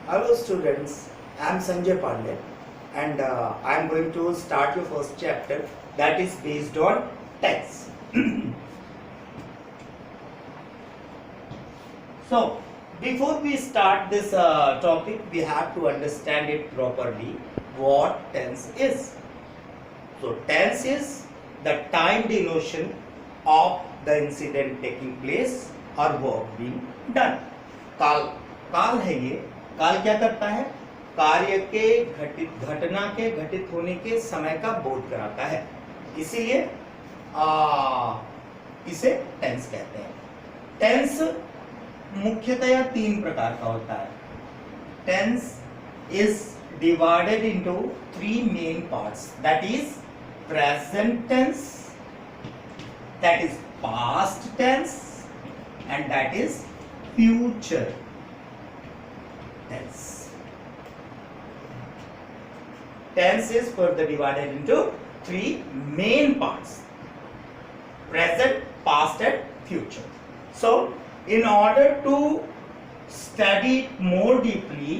Hello students, I am Sanjay Pandey and I am going to start your first chapter that is based on tense. So, before we start this topic, we have to understand it properly what tense is. So, tense is the time denotation of the incident taking place or work being done. काल है ये। काल क्या करता है? कार्य के घटना के घटित होने के समय का बोध कराता है, इसीलिए इसे टेंस कहते हैं। टेंस मुख्यतया 3 प्रकार का होता है। Tense is divided into 3 main parts, that is present tense, that is past tense and that is future tense. Tense is further divided into 3 main parts: present, past and future. So, in order to study it more deeply,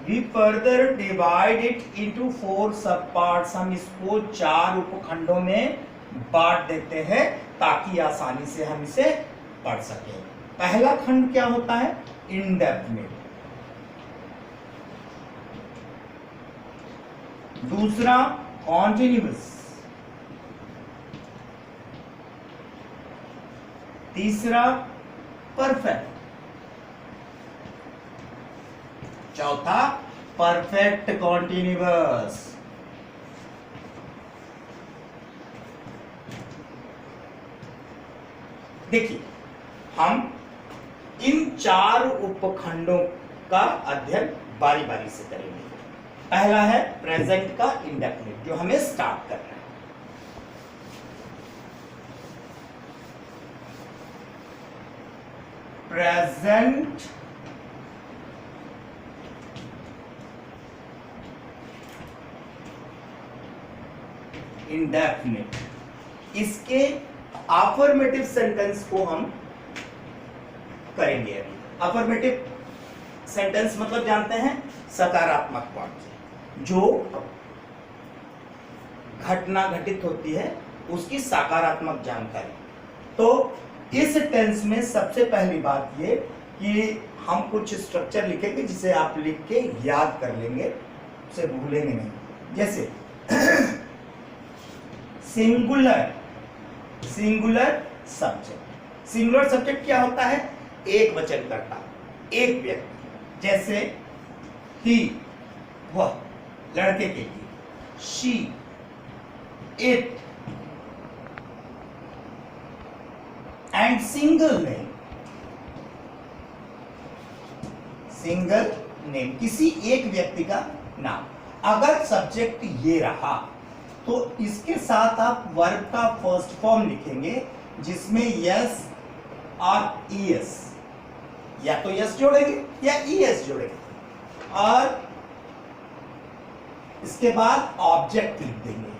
we further divide it into 4 subparts. हम इसको 4 उपखंडों में बांट देते हैं ताकि आसानी से हम इसे पढ़ सकें। पहला खंड क्या होता है? इंडेफिनिट। दूसरा कॉन्टिन्यूअस, तीसरा परफेक्ट, चौथा परफेक्ट कॉन्टिन्यूअस। देखिए, हम इन 4 उपखंडों का अध्ययन बारी बारी से करेंगे। पहला है प्रेजेंट का इंडेफिनिट, जो हमें स्टार्ट करना है। प्रेजेंट इंडेफिनिट, इसके अफर्मेटिव सेंटेंस को हम करेंगे अभी। अफर्मेटिव सेंटेंस मतलब जानते हैं? सकारात्मक वाक्य, जो घटना घटित होती है उसकी सकारात्मक जानकारी। तो इस टेंस में सबसे पहली बात ये कि हम कुछ स्ट्रक्चर लिखेंगे जिसे आप लिख के याद कर लेंगे, उसे भूलेंगे नहीं। जैसे सिंगुलर सब्जेक्ट। सिंगुलर सब्जेक्ट क्या होता है? एक वचन करता, एक व्यक्ति। जैसे ही, वह, लड़के के लिए। She, it and single name. Single name, किसी एक व्यक्ति का नाम। अगर सब्जेक्ट ये रहा तो इसके साथ आप वर्ब का फर्स्ट फॉर्म लिखेंगे जिसमें यस और ईएस, या तो यस जोड़ेंगे या ईएस जोड़ेंगे, और इसके बाद ऑब्जेक्ट लिख देंगे,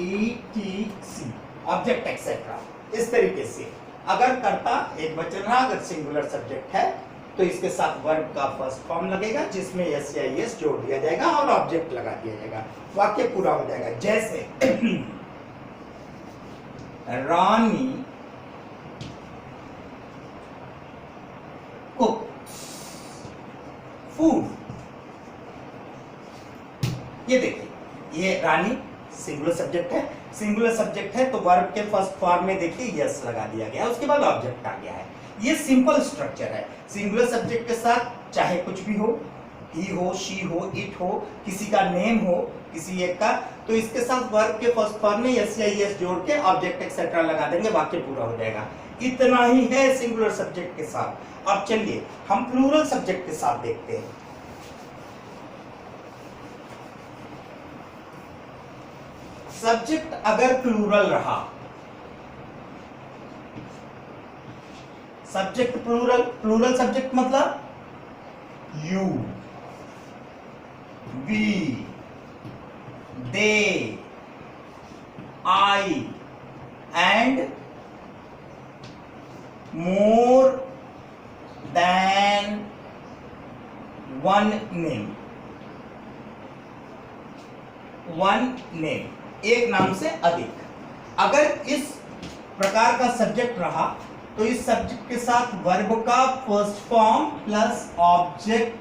ETC, ऑब्जेक्ट एक्सेट्रा। इस तरीके से अगर कर्ता एक वचन रहा, अगर सिंगुलर सब्जेक्ट है तो इसके साथ वर्ब का फर्स्ट फॉर्म लगेगा जिसमें यस या ईएस जोड़ दिया जाएगा और ऑब्जेक्ट लगा दिया जाएगा, वाक्य पूरा हो जाएगा। जैसे रानी कुक्स फूड। ये देखिए, ये रानी सिंगुलर सब्जेक्ट है। सिंगुलर सब्जेक्ट है तो वर्ब के फर्स्ट फॉर्म में देखिए यस लगा दिया गया, उसके बाद ऑब्जेक्ट आ गया है। ये सिंपल स्ट्रक्चर है। सिंगुलर सब्जेक्ट के साथ चाहे कुछ भी हो, ही हो, शी हो, इट हो, किसी का नेम हो, किसी एक का, तो इसके साथ वर्ब के फर्स्ट फॉर्म में यस या ईएस जोड़ के ऑब्जेक्ट एक्सेट्रा लगा देंगे, वाक्य पूरा हो जाएगा। इतना ही है सिंगुलर सब्जेक्ट के साथ। अब चलिए हम प्लूरल सब्जेक्ट के साथ देखते हैं। सब्जेक्ट अगर प्लूरल रहा, सब्जेक्ट प्लूरल सब्जेक्ट मतलब you, we, they, I, and more than one name, one name, एक नाम से अधिक। अगर इस प्रकार का सब्जेक्ट रहा तो इस सब्जेक्ट के साथ वर्ब का first form plus object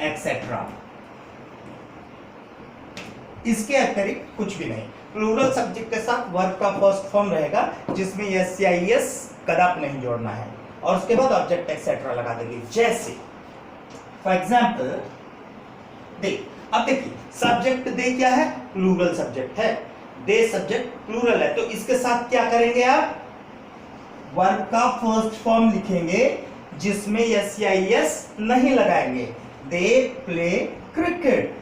etcetera, इसके अतिरिक्त कुछ भी नहीं। प्लूरल सब्जेक्ट के साथ वर्ब का फर्स्ट फॉर्म रहेगा जिसमें एस या एस कदाप नहीं जोड़ना है, और उसके बाद ऑब्जेक्ट एक्सेट्रा लगा देंगे। जैसे फॉर एग्जाम्पल देख, अब देखिए सब्जेक्ट दे क्या है, प्लूरल सब्जेक्ट है, दे सब्जेक्ट प्लूरल है, तो इसके साथ क्या करेंगे आप, वर्ब का फर्स्ट फॉर्म लिखेंगे जिसमें एस या एस नहीं लगाएंगे। They play cricket,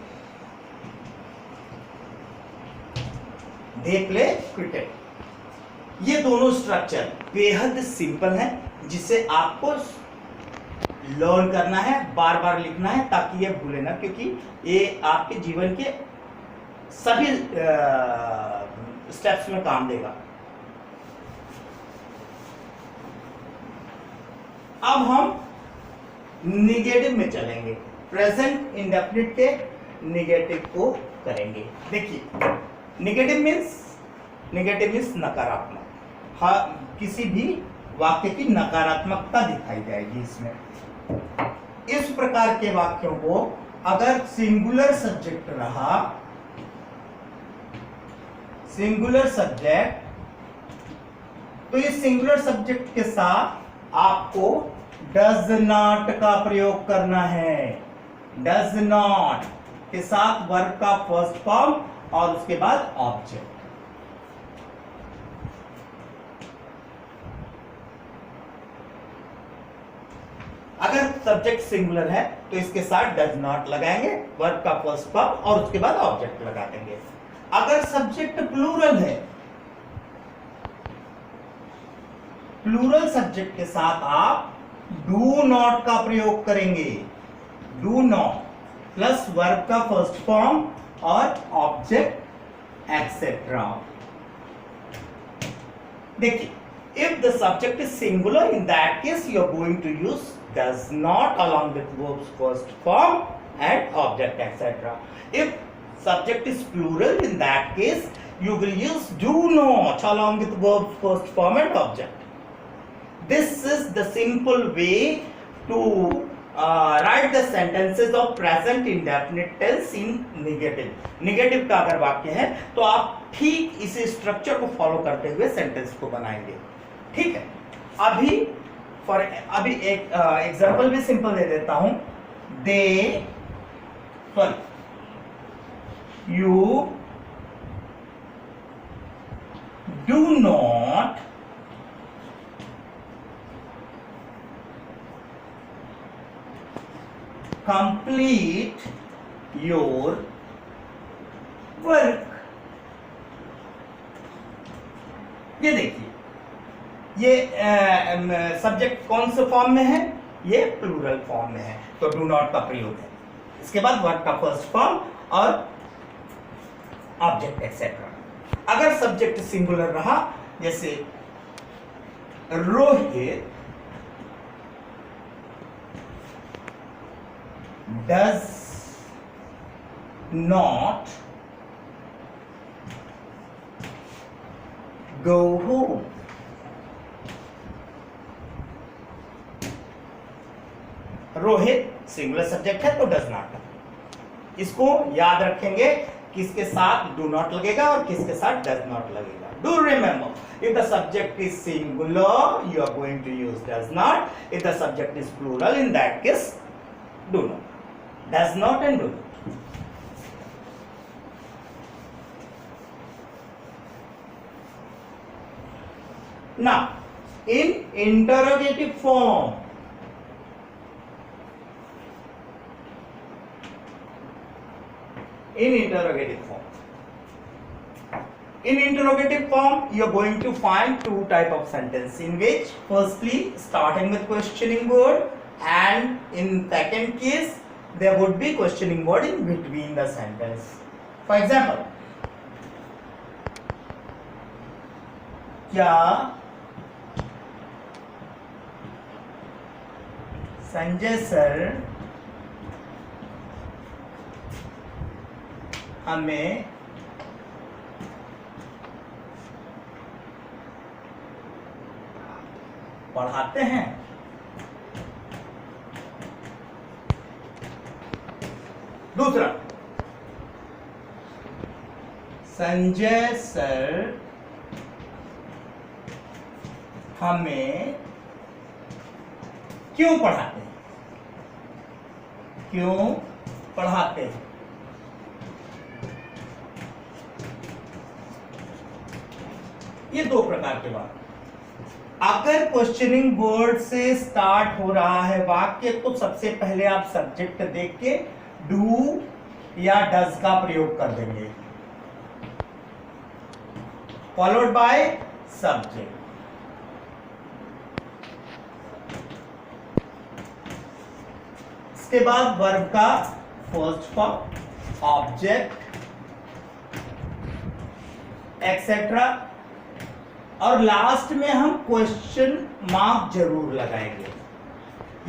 they play cricket. ये दोनों स्ट्रक्चर बेहद सिंपल है जिसे आपको लर्न करना है, बार बार लिखना है ताकि ये भूले ना, क्योंकि ये आपके जीवन के सभी स्टेप्स में काम देगा। अब हम निगेटिव में चलेंगे, प्रेजेंट इंडेफिनिट के निगेटिव को करेंगे। देखिए निगेटिव मीन्स नकारात्मक, हाँ किसी भी वाक्य की नकारात्मकता दिखाई जाएगी इसमें। इस प्रकार के वाक्यों को अगर सिंगुलर सब्जेक्ट रहा, सिंगुलर सब्जेक्ट, तो इस सिंगुलर सब्जेक्ट के साथ आपको डज नॉट का प्रयोग करना है। डज नॉट के साथ वर्ब का फर्स्ट फॉर्म और उसके बाद ऑब्जेक्ट। अगर सब्जेक्ट सिंगुलर है तो इसके साथ डज नॉट लगाएंगे, वर्ब का फर्स्ट फॉर्म और उसके बाद ऑब्जेक्ट लगा देंगे। अगर सब्जेक्ट प्लूरल है, प्लूरल सब्जेक्ट के साथ आप डू नॉट का प्रयोग करेंगे। डू नॉट प्लस वर्ब का फर्स्ट फॉर्म और ऑब्जेक्ट एक्सेट्रा। देखिए, if the subject is singular, in that case you are going to use does not along with verb's first form and object etc. If subject is plural, in that case you will use do not along with verb's first form and object. This is the simple way to write the sentences of present indefinite tense in negative. Negative का अगर वाक्य है तो आप ठीक इसी structure को follow करते हुए सेंटेंस को बनाएंगे। ठीक है, अभी एक एग्जांपल भी सिंपल दे देता हूं। You do not complete your work। ये देखिए, ये सब्जेक्ट कौन से फॉर्म में है, ये प्लूरल फॉर्म में है, तो डू नॉट का प्रयोग है। इसके बाद वर्ब का फर्स्ट फॉर्म और ऑब्जेक्ट एक्सेट्रा। अगर सब्जेक्ट सिंगुलर रहा, जैसे Rohit does not go home। Rohit singular subject है तो डज नॉट। इसको याद रखेंगे किसके साथ डू नॉट लगेगा और किसके साथ डज नॉट लगेगा। Do remember, if the subject is singular you are going to use does not, if the subject is plural in that case do not. Does not and do not. Now, in interrogative form, in interrogative form, you are going to find two type of sentence, in which firstly starting with questioning word, and in second case there would be questioning word in between the sentence. For example, क्या Sanjay sir हमें पढ़ाते हैं। दूसरा, Sanjay sir हमें क्यों पढ़ाते हैं? क्यों पढ़ाते हैं? ये दो प्रकार के वाक्य। अगर क्वेश्चनिंग वर्ड से स्टार्ट हो रहा है वाक्य तो सबसे पहले आप सब्जेक्ट देख के डू या डज का प्रयोग कर देंगे, फॉलोड बाय सब्जेक्ट। इसके बाद वर्ब का फर्स्ट फॉर्म, ऑब्जेक्ट एक्सेट्रा, और लास्ट में हम क्वेश्चन मार्क जरूर लगाएंगे।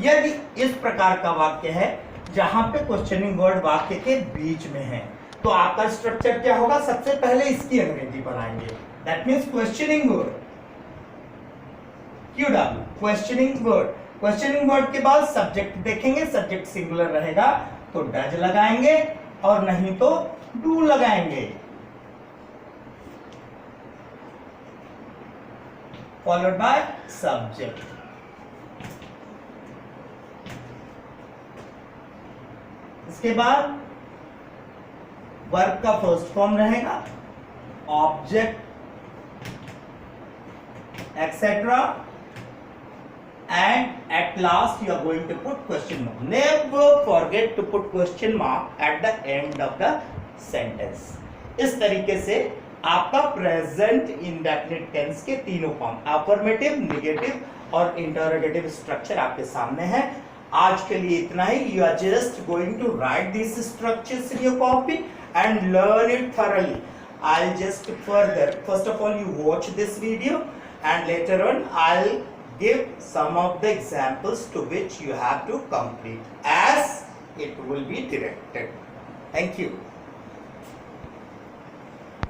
यदि इस प्रकार का वाक्य है जहां पे क्वेश्चनिंग वर्ड वाक्य के बीच में है तो आपका स्ट्रक्चर क्या होगा? सबसे पहले इसकी अंग्रेजी बनाएंगे, that means questioning word, QW, questioning word. Questioning word के बाद सब्जेक्ट देखेंगे, सब्जेक्ट सिंगुलर रहेगा तो डज लगाएंगे और नहीं तो डू लगाएंगे, फॉलोड बाय सब्जेक्ट। इसके बाद वर्ब का फर्स्ट फॉर्म रहेगा, object etcetera, and at last you are going to put question mark. Never forget to put question mark at the end of the sentence. इस तरीके से आपका present indefinite tense के तीनों फॉर्म, अफर्मेटिव, नेगेटिव और interrogative structure आपके सामने है। आज के लिए इतना ही। You are just going to write this structures in your copy and learn it thoroughly. I'll just further, first of all you watch this video and later on I'll give some of the examples to which you have to complete as it will be directed. Thank you.